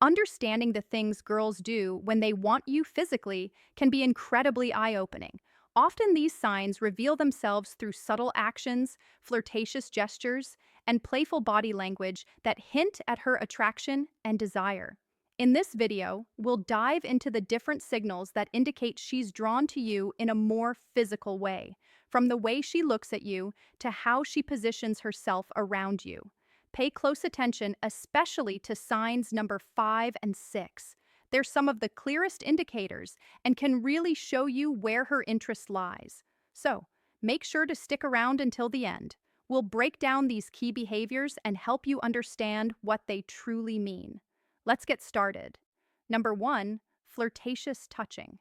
Understanding the things girls do when they want you physically can be incredibly eye-opening. Often these signs reveal themselves through subtle actions, flirtatious gestures, and playful body language that hint at her attraction and desire. In this video, we'll dive into the different signals that indicate she's drawn to you in a more physical way, from the way she looks at you to how she positions herself around you. Pay close attention, especially to signs number 5 and 6. They're some of the clearest indicators and can really show you where her interest lies. So, make sure to stick around until the end. We'll break down these key behaviors and help you understand what they truly mean. Let's get started. Number 1, flirtatious touching.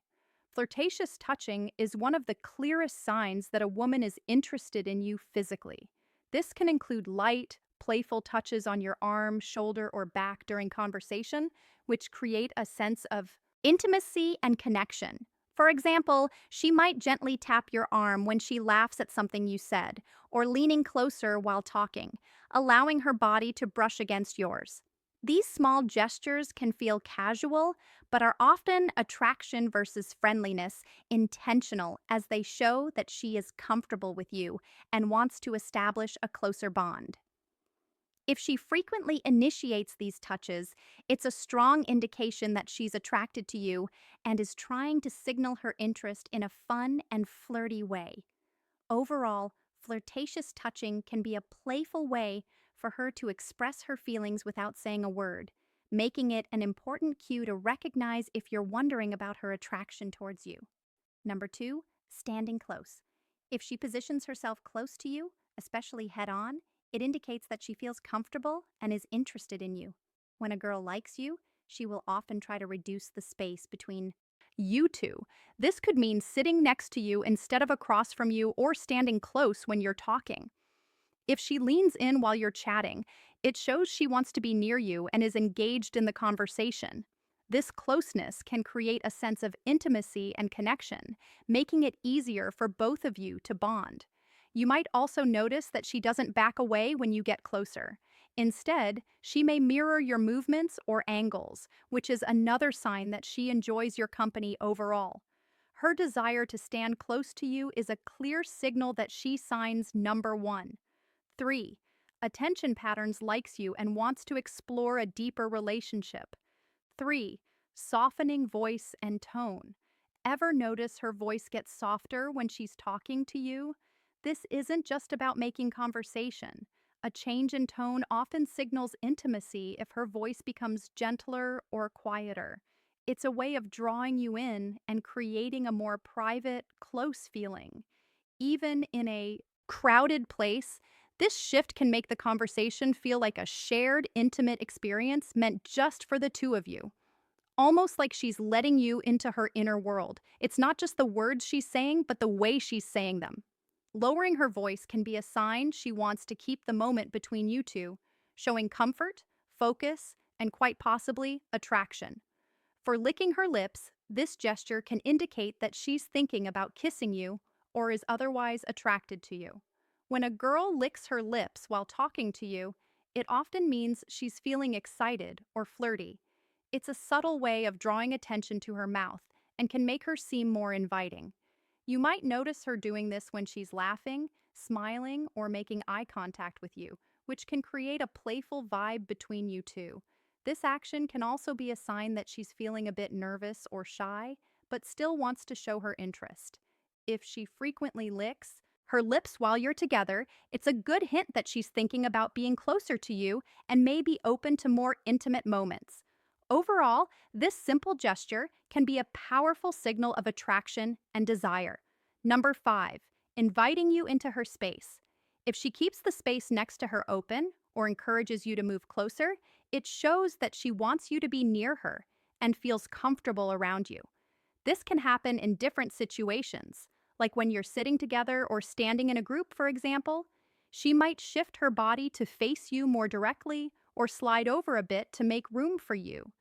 Flirtatious touching is one of the clearest signs that a woman is interested in you physically. This can include light, playful touches on your arm, shoulder, or back during conversation, which create a sense of intimacy and connection. For example, she might gently tap your arm when she laughs at something you said, or leaning closer while talking, allowing her body to brush against yours. These small gestures can feel casual, but are often attraction versus friendliness, intentional, as they show that she is comfortable with you and wants to establish a closer bond. If she frequently initiates these touches, it's a strong indication that she's attracted to you and is trying to signal her interest in a fun and flirty way. Overall, flirtatious touching can be a playful way for her to express her feelings without saying a word, making it an important cue to recognize if you're wondering about her attraction towards you. Number 2, standing close. If she positions herself close to you, especially head on, it indicates that she feels comfortable and is interested in you. When a girl likes you, she will often try to reduce the space between you two. This could mean sitting next to you instead of across from you or standing close when you're talking. If she leans in while you're chatting, it shows she wants to be near you and is engaged in the conversation. This closeness can create a sense of intimacy and connection, making it easier for both of you to bond. You might also notice that she doesn't back away when you get closer. Instead, she may mirror your movements or angles, which is another sign that she enjoys your company overall. Her desire to stand close to you is a clear signal that she signs number 1. 3. Attention patterns likes you and wants to explore a deeper relationship. 3. Softening voice and tone. Ever notice her voice gets softer when she's talking to you? This isn't just about making conversation. A change in tone often signals intimacy if her voice becomes gentler or quieter. It's a way of drawing you in and creating a more private, close feeling. Even in a crowded place, this shift can make the conversation feel like a shared, intimate experience meant just for the two of you. Almost like she's letting you into her inner world. It's not just the words she's saying, but the way she's saying them. Lowering her voice can be a sign she wants to keep the moment between you two, showing comfort, focus, and quite possibly attraction. For licking her lips, this gesture can indicate that she's thinking about kissing you or is otherwise attracted to you. When a girl licks her lips while talking to you, it often means she's feeling excited or flirty. It's a subtle way of drawing attention to her mouth and can make her seem more inviting. You might notice her doing this when she's laughing, smiling, or making eye contact with you, which can create a playful vibe between you two. This action can also be a sign that she's feeling a bit nervous or shy, but still wants to show her interest. If she frequently licks her lips while you're together, it's a good hint that she's thinking about being closer to you and may be open to more intimate moments. Overall, this simple gesture can be a powerful signal of attraction and desire. Number 5, inviting you into her space. If she keeps the space next to her open or encourages you to move closer, it shows that she wants you to be near her and feels comfortable around you. This can happen in different situations, like when you're sitting together or standing in a group, for example. She might shift her body to face you more directly or slide over a bit to make room for you.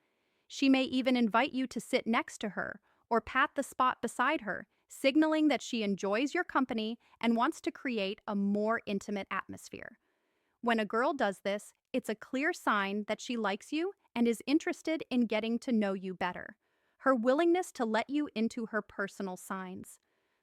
She may even invite you to sit next to her or pat the spot beside her, signaling that she enjoys your company and wants to create a more intimate atmosphere. When a girl does this, it's a clear sign that she likes you and is interested in getting to know you better. Her willingness to let you into her personal signs.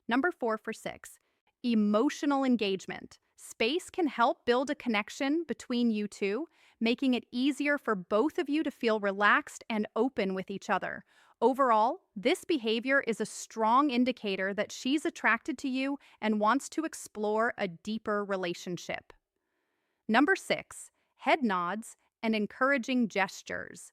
Number 4 for 6, emotional engagement. Space can help build a connection between you two, making it easier for both of you to feel relaxed and open with each other. Overall, this behavior is a strong indicator that she's attracted to you and wants to explore a deeper relationship. Number 6, head nods and encouraging gestures.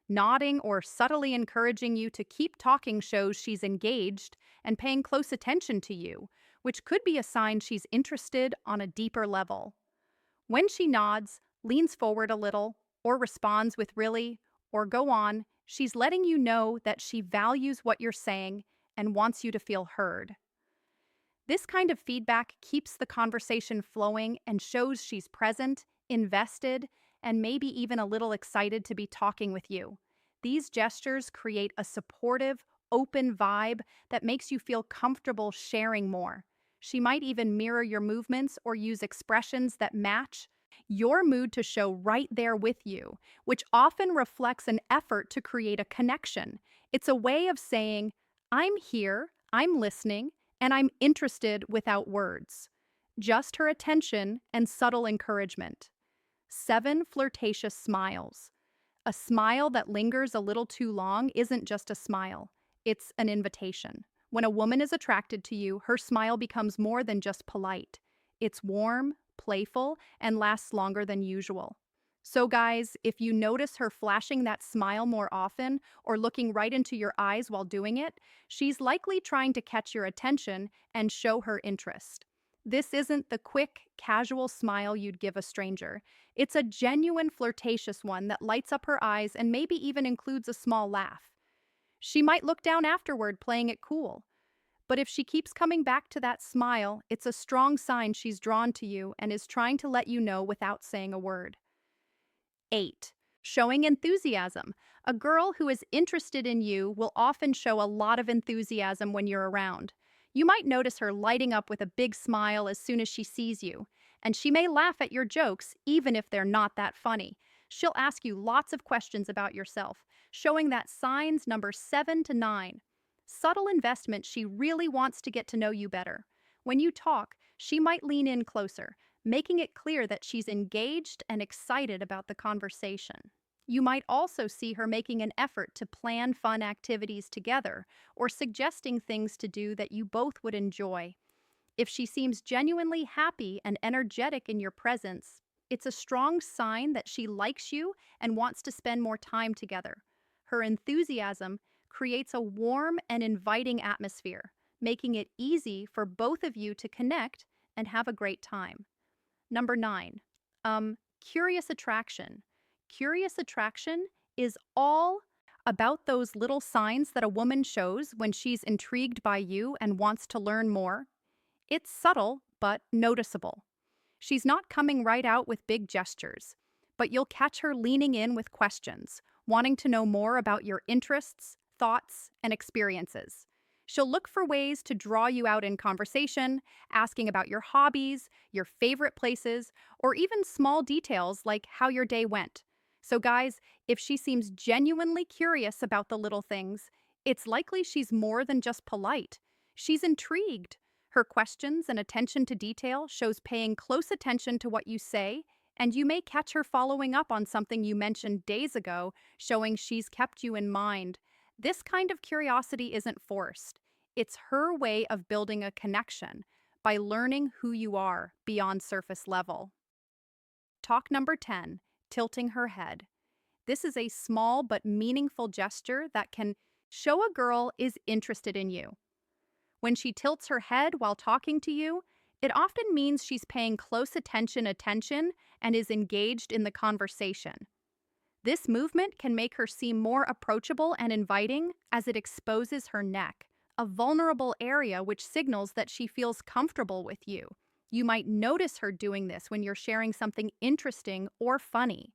Nodding or subtly encouraging you to keep talking shows she's engaged and paying close attention to you, which could be a sign she's interested on a deeper level. When she nods, leans forward a little, or responds with really or go on, she's letting you know that she values what you're saying and wants you to feel heard. This kind of feedback keeps the conversation flowing and shows she's present, invested, and maybe even a little excited to be talking with you. These gestures create a supportive, open vibe that makes you feel comfortable sharing more. She might even mirror your movements or use expressions that match your mood to show right there with you, which often reflects an effort to create a connection. It's a way of saying, I'm here, I'm listening, and I'm interested without words. Just her attention and subtle encouragement. 7 flirtatious smiles. A smile that lingers a little too long isn't just a smile, it's an invitation. When a woman is attracted to you, her smile becomes more than just polite. It's warm, playful, and lasts longer than usual. So, guys, if you notice her flashing that smile more often or looking right into your eyes while doing it, she's likely trying to catch your attention and show her interest. This isn't the quick, casual smile you'd give a stranger. It's a genuine flirtatious one that lights up her eyes and maybe even includes a small laugh. She might look down afterward, playing it cool. But if she keeps coming back to that smile, it's a strong sign she's drawn to you and is trying to let you know without saying a word. 8. Showing enthusiasm. A girl who is interested in you will often show a lot of enthusiasm when you're around. You might notice her lighting up with a big smile as soon as she sees you, and she may laugh at your jokes even if they're not that funny. She'll ask you lots of questions about yourself, showing that signs number 7 to 9. Subtle investment, she really wants to get to know you better. When you talk, she might lean in closer, making it clear that she's engaged and excited about the conversation. You might also see her making an effort to plan fun activities together or suggesting things to do that you both would enjoy. If she seems genuinely happy and energetic in your presence, it's a strong sign that she likes you and wants to spend more time together. Her enthusiasm creates a warm and inviting atmosphere, making it easy for both of you to connect and have a great time. Number 9, curious attraction. Curious attraction is all about those little signs that a woman shows when she's intrigued by you and wants to learn more. It's subtle, but noticeable. She's not coming right out with big gestures, but you'll catch her leaning in with questions, wanting to know more about your interests, thoughts, and experiences. She'll look for ways to draw you out in conversation, asking about your hobbies, your favorite places, or even small details like how your day went. So, guys, if she seems genuinely curious about the little things, it's likely she's more than just polite. She's intrigued. Her questions and attention to detail shows paying close attention to what you say, and you may catch her following up on something you mentioned days ago, showing she's kept you in mind. This kind of curiosity isn't forced. It's her way of building a connection by learning who you are beyond surface level. Talk number 10, tilting her head. This is a small but meaningful gesture that can show a girl is interested in you. When she tilts her head while talking to you, it often means she's paying close attention and is engaged in the conversation. This movement can make her seem more approachable and inviting as it exposes her neck, a vulnerable area which signals that she feels comfortable with you. You might notice her doing this when you're sharing something interesting or funny.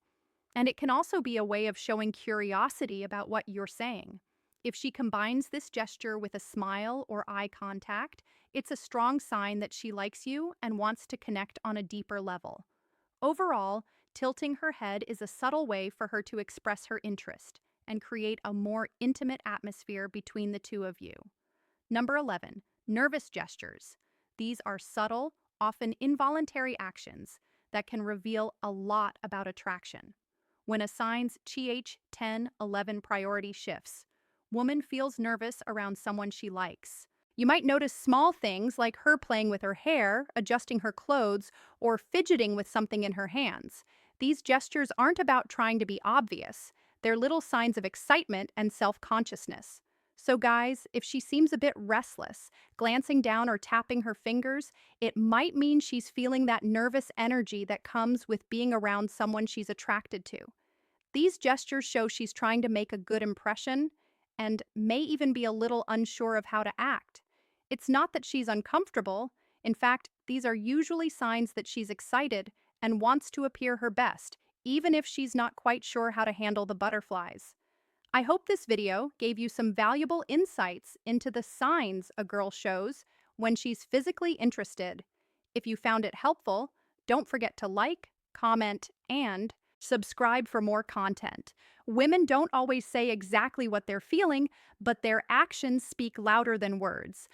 And it can also be a way of showing curiosity about what you're saying. If she combines this gesture with a smile or eye contact, it's a strong sign that she likes you and wants to connect on a deeper level. Overall, Tilting her head is a subtle way for her to express her interest and create a more intimate atmosphere between the two of you. Number 11, nervous gestures. These are subtle, often involuntary actions that can reveal a lot about attraction. When a sign's TH1011 priority shifts, woman feels nervous around someone she likes. You might notice small things like her playing with her hair, adjusting her clothes, or fidgeting with something in her hands. These gestures aren't about trying to be obvious. They're little signs of excitement and self-consciousness. So guys, if she seems a bit restless, glancing down or tapping her fingers, it might mean she's feeling that nervous energy that comes with being around someone she's attracted to. These gestures show she's trying to make a good impression and may even be a little unsure of how to act. It's not that she's uncomfortable. In fact, these are usually signs that she's excited and wants to appear her best, even if she's not quite sure how to handle the butterflies. I hope this video gave you some valuable insights into the signs a girl shows when she's physically interested. If you found it helpful, don't forget to like, comment, and subscribe for more content. Women don't always say exactly what they're feeling, but their actions speak louder than words.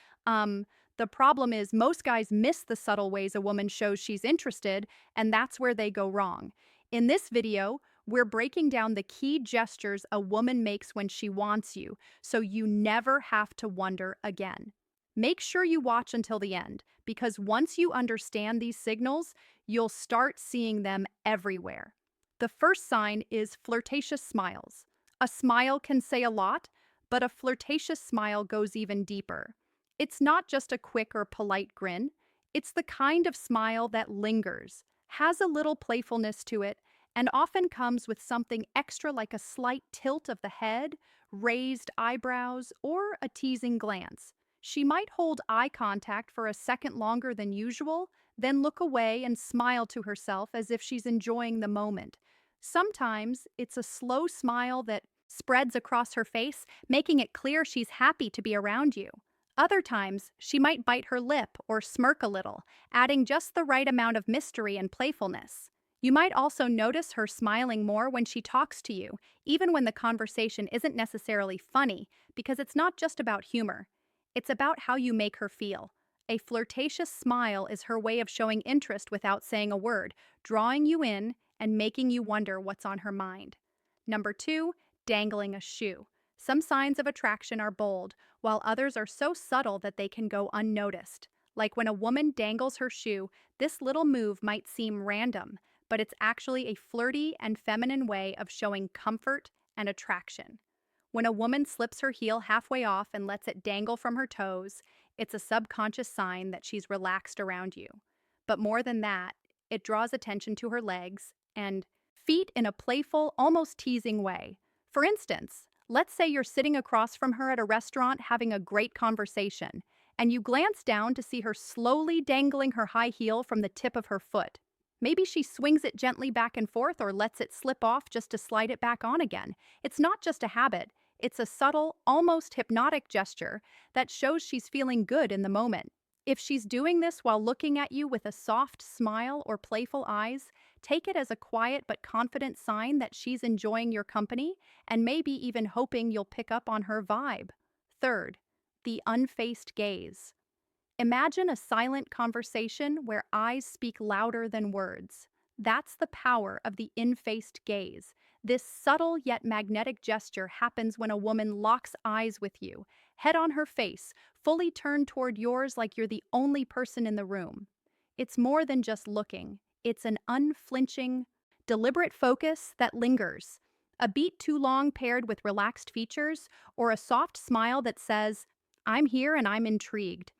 The problem is most guys miss the subtle ways a woman shows she's interested, and that's where they go wrong. In this video, we're breaking down the key gestures a woman makes when she wants you, so you never have to wonder again. Make sure you watch until the end, because once you understand these signals, you'll start seeing them everywhere. The first sign is flirtatious smiles. A smile can say a lot, but a flirtatious smile goes even deeper. It's not just a quick or polite grin. It's the kind of smile that lingers, has a little playfulness to it, and often comes with something extra like a slight tilt of the head, raised eyebrows, or a teasing glance. She might hold eye contact for a second longer than usual, then look away and smile to herself as if she's enjoying the moment. Sometimes it's a slow smile that spreads across her face, making it clear she's happy to be around you. Other times, she might bite her lip or smirk a little, adding just the right amount of mystery and playfulness. You might also notice her smiling more when she talks to you, even when the conversation isn't necessarily funny, because it's not just about humor. It's about how you make her feel. A flirtatious smile is her way of showing interest without saying a word, drawing you in and making you wonder what's on her mind. Number 2, dangling a shoe. Some signs of attraction are bold, while others are so subtle that they can go unnoticed. Like when a woman dangles her shoe, this little move might seem random, but it's actually a flirty and feminine way of showing comfort and attraction. When a woman slips her heel halfway off and lets it dangle from her toes, it's a subconscious sign that she's relaxed around you. But more than that, it draws attention to her legs and feet in a playful, almost teasing way. For instance, let's say you're sitting across from her at a restaurant having a great conversation, and you glance down to see her slowly dangling her high heel from the tip of her foot. Maybe she swings it gently back and forth or lets it slip off just to slide it back on again. It's not just a habit, it's a subtle, almost hypnotic gesture that shows she's feeling good in the moment. If she's doing this while looking at you with a soft smile or playful eyes, take it as a quiet but confident sign that she's enjoying your company and maybe even hoping you'll pick up on her vibe. Third, the unfaced gaze. Imagine a silent conversation where eyes speak louder than words. That's the power of the in-faced gaze. This subtle yet magnetic gesture happens when a woman locks eyes with you, head on her face, fully turned toward yours like you're the only person in the room. It's more than just looking. It's an unflinching, deliberate focus that lingers. A beat too long paired with relaxed features, or a soft smile that says, "I'm here and I'm intrigued."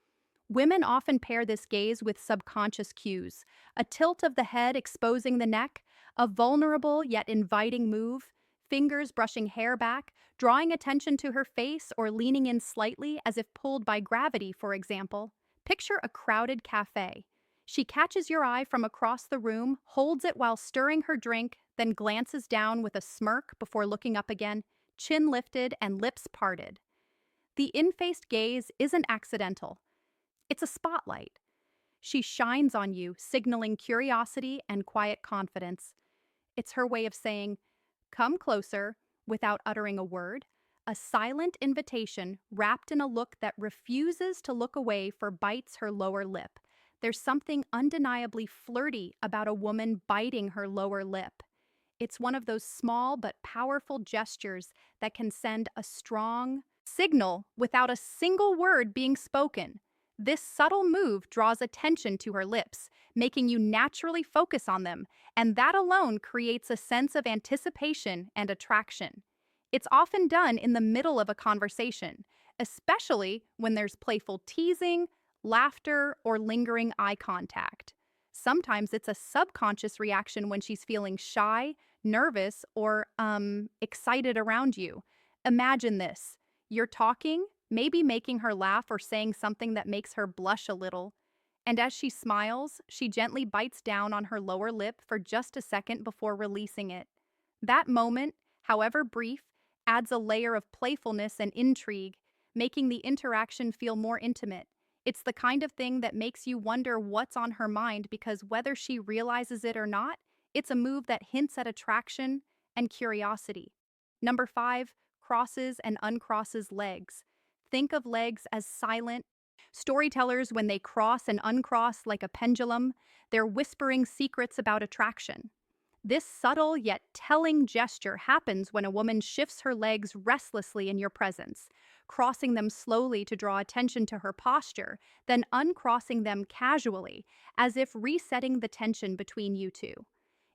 Women often pair this gaze with subconscious cues, a tilt of the head exposing the neck, a vulnerable yet inviting move, fingers brushing hair back, drawing attention to her face or leaning in slightly as if pulled by gravity, for example. Picture a crowded cafe. She catches your eye from across the room, holds it while stirring her drink, then glances down with a smirk before looking up again, chin lifted and lips parted. The in-faced gaze isn't accidental. It's a spotlight. She shines on you, signaling curiosity and quiet confidence. It's her way of saying, come closer, without uttering a word, a silent invitation wrapped in a look that refuses to look away for bites her lower lip. There's something undeniably flirty about a woman biting her lower lip. It's one of those small but powerful gestures that can send a strong signal without a single word being spoken. This subtle move draws attention to her lips, making you naturally focus on them, and that alone creates a sense of anticipation and attraction. It's often done in the middle of a conversation, especially when there's playful teasing, laughter, or lingering eye contact. Sometimes it's a subconscious reaction when she's feeling shy, nervous, or excited around you. Imagine this. You're talking, maybe making her laugh or saying something that makes her blush a little. And as she smiles, she gently bites down on her lower lip for just a second before releasing it. That moment, however brief, adds a layer of playfulness and intrigue, making the interaction feel more intimate. It's the kind of thing that makes you wonder what's on her mind because whether she realizes it or not, it's a move that hints at attraction and curiosity. Number 5, crosses and uncrosses legs. Think of legs as silent storytellers when they cross and uncross like a pendulum. They're whispering secrets about attraction. This subtle yet telling gesture happens when a woman shifts her legs restlessly in your presence, crossing them slowly to draw attention to her posture, then uncrossing them casually, as if resetting the tension between you two.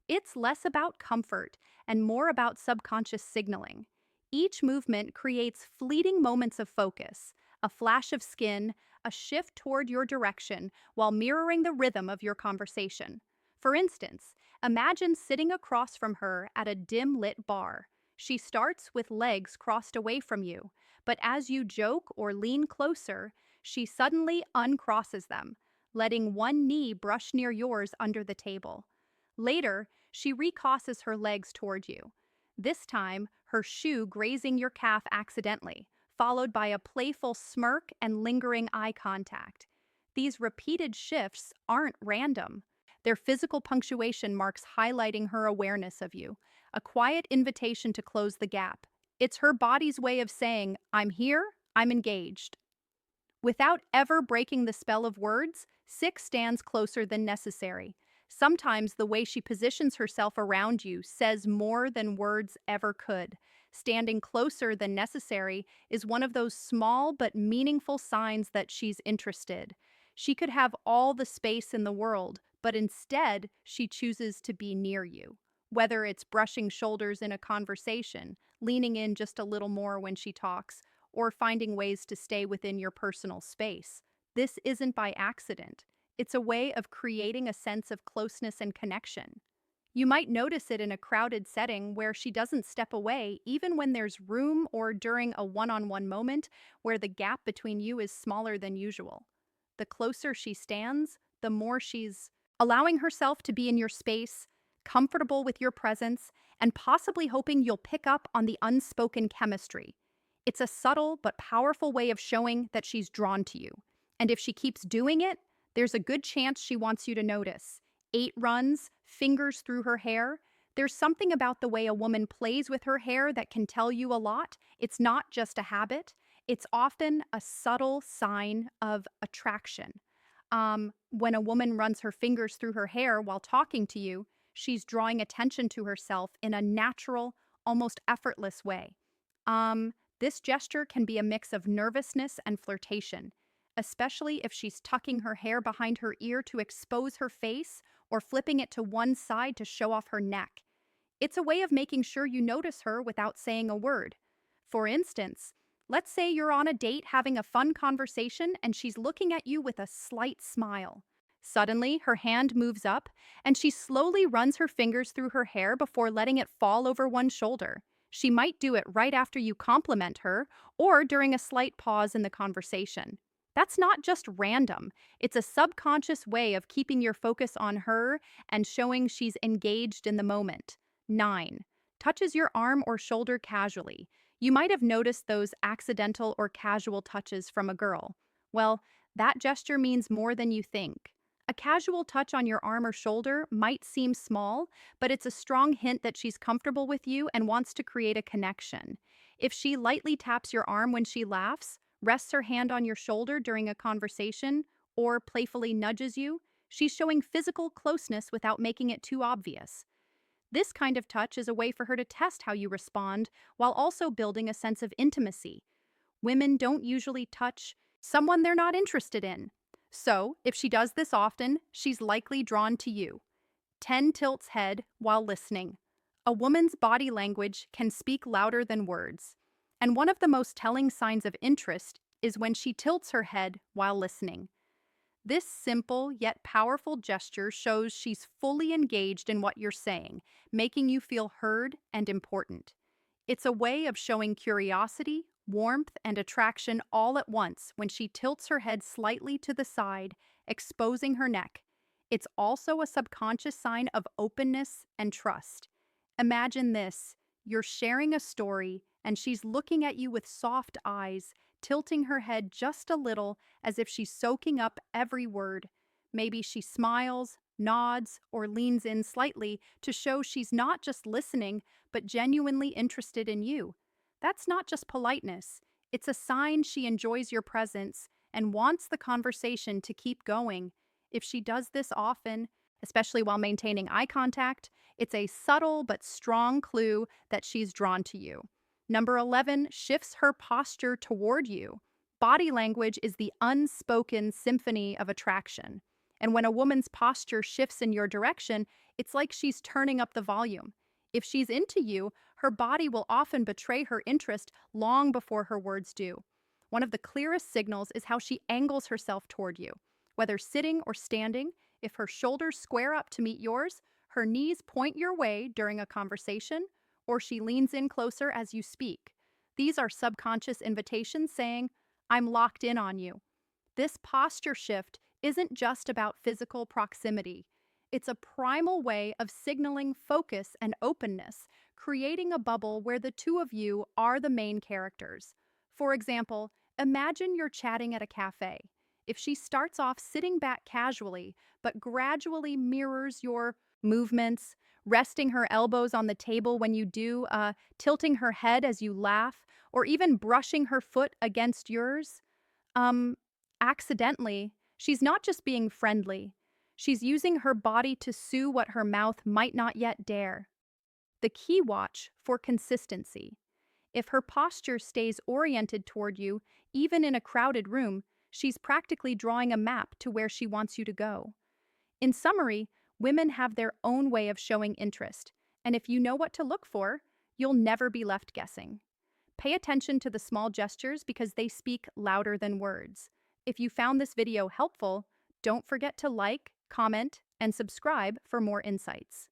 It's less about comfort and more about subconscious signaling. Each movement creates fleeting moments of focus, a flash of skin, a shift toward your direction, while mirroring the rhythm of your conversation. For instance, imagine sitting across from her at a dim lit bar. She starts with legs crossed away from you, but as you joke or lean closer, she suddenly uncrosses them, letting one knee brush near yours under the table. Later, she recrosses her legs toward you, this time her shoe grazing your calf accidentally, followed by a playful smirk and lingering eye contact. These repeated shifts aren't random. Their physical punctuation marks highlighting her awareness of you, a quiet invitation to close the gap. It's her body's way of saying, I'm here, I'm engaged. Without ever breaking the spell of words, Six stands closer than necessary. Sometimes the way she positions herself around you says more than words ever could. Standing closer than necessary is one of those small but meaningful signs that she's interested. She could have all the space in the world, but instead she chooses to be near you. Whether it's brushing shoulders in a conversation, leaning in just a little more when she talks, or finding ways to stay within your personal space. This isn't by accident. It's a way of creating a sense of closeness and connection. You might notice it in a crowded setting where she doesn't step away, even when there's room or during a one-on-one moment where the gap between you is smaller than usual. The closer she stands, the more she's allowing herself to be in your space, comfortable with your presence, and possibly hoping you'll pick up on the unspoken chemistry. It's a subtle but powerful way of showing that she's drawn to you. And if she keeps doing it, there's a good chance she wants you to notice. 8 runs, fingers through her hair. There's something about the way a woman plays with her hair that can tell you a lot. It's not just a habit, it's often a subtle sign of attraction. When a woman runs her fingers through her hair while talking to you, she's drawing attention to herself in a natural, almost effortless way. This gesture can be a mix of nervousness and flirtation, especially if she's tucking her hair behind her ear to expose her face or flipping it to one side to show off her neck. It's a way of making sure you notice her without saying a word. For instance, let's say you're on a date having a fun conversation and she's looking at you with a slight smile. Suddenly, her hand moves up and she slowly runs her fingers through her hair before letting it fall over one shoulder. She might do it right after you compliment her or during a slight pause in the conversation. That's not just random. It's a subconscious way of keeping your focus on her and showing she's engaged in the moment. 9. Touches your arm or shoulder casually. You might have noticed those accidental or casual touches from a girl. Well, that gesture means more than you think. A casual touch on your arm or shoulder might seem small, but it's a strong hint that she's comfortable with you and wants to create a connection. If she lightly taps your arm when she laughs, rests her hand on your shoulder during a conversation, or playfully nudges you, she's showing physical closeness without making it too obvious. This kind of touch is a way for her to test how you respond while also building a sense of intimacy. Women don't usually touch someone they're not interested in. So, if she does this often, she's likely drawn to you. 10 tilts head while listening. A woman's body language can speak louder than words. And one of the most telling signs of interest is when she tilts her head while listening. This simple yet powerful gesture shows she's fully engaged in what you're saying, making you feel heard and important. It's a way of showing curiosity, warmth, and attraction all at once when she tilts her head slightly to the side, exposing her neck. It's also a subconscious sign of openness and trust. Imagine this: you're sharing a story, and she's looking at you with soft eyes, tilting her head just a little as if she's soaking up every word. Maybe she smiles, nods, or leans in slightly to show she's not just listening, but genuinely interested in you. That's not just politeness, it's a sign she enjoys your presence and wants the conversation to keep going. If she does this often, especially while maintaining eye contact, it's a subtle but strong clue that she's drawn to you. Number 11 shifts her posture toward you. Body language is the unspoken symphony of attraction. And when a woman's posture shifts in your direction, it's like she's turning up the volume. If she's into you, her body will often betray her interest long before her words do. One of the clearest signals is how she angles herself toward you. Whether sitting or standing, if her shoulders square up to meet yours, her knees point your way during a conversation, or she leans in closer as you speak. These are subconscious invitations saying, I'm locked in on you. This posture shift isn't just about physical proximity. It's a primal way of signaling focus and openness, creating a bubble where the two of you are the main characters. For example, imagine you're chatting at a cafe. If she starts off sitting back casually, but gradually mirrors your movements, resting her elbows on the table when you do, tilting her head as you laugh, or even brushing her foot against yours, um, accidentally, she's not just being friendly. She's using her body to sue what her mouth might not yet dare. The key watch for consistency. If her posture stays oriented toward you, even in a crowded room, she's practically drawing a map to where she wants you to go. In summary, women have their own way of showing interest, and if you know what to look for, you'll never be left guessing. Pay attention to the small gestures because they speak louder than words. If you found this video helpful, don't forget to like, comment, and subscribe for more insights.